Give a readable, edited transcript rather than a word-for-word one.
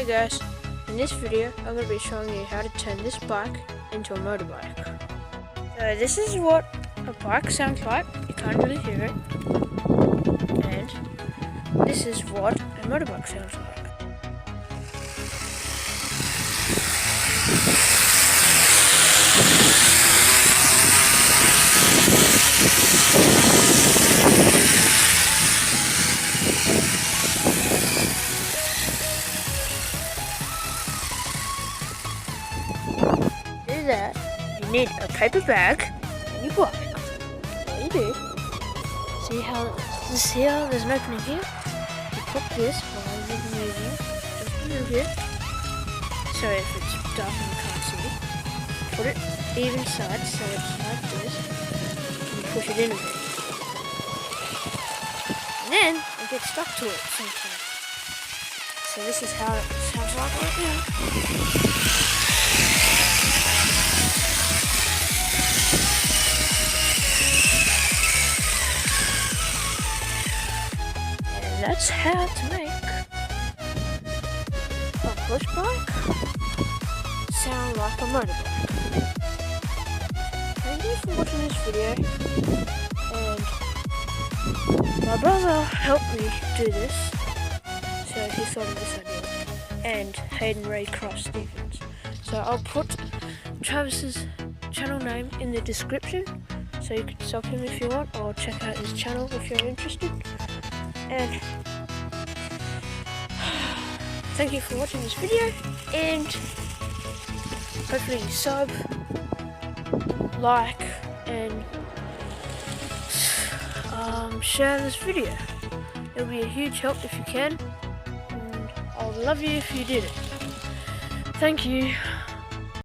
Hey guys, in this video I'm going to be showing you how to turn this bike into a motorbike. So this is what a bike sounds like, you can't really hear it, and this is what a motorbike sounds like. To do that, you need a paper bag and your bike. What you do, see how there's an opening here? You put this while you're moving, just move it. So if it's dark and you can't see, put it even side so it's like this, and you push it in a bit. And then you get stuck to it sometimes. So this is how it sounds like right now. That's how to make a push bike sound like a motorbike. Thank you for watching this video, and my brother helped me do this, so he thought of this idea, and Hayden Ray Cross Stevens. So I'll put Travis's channel name in the description, so you can sub him if you want, or check out his channel if you're interested. And thank you for watching this video, and hopefully sub, like, and share this video. It'll be a huge help if you can, and I'll love you if you did it. Thank you.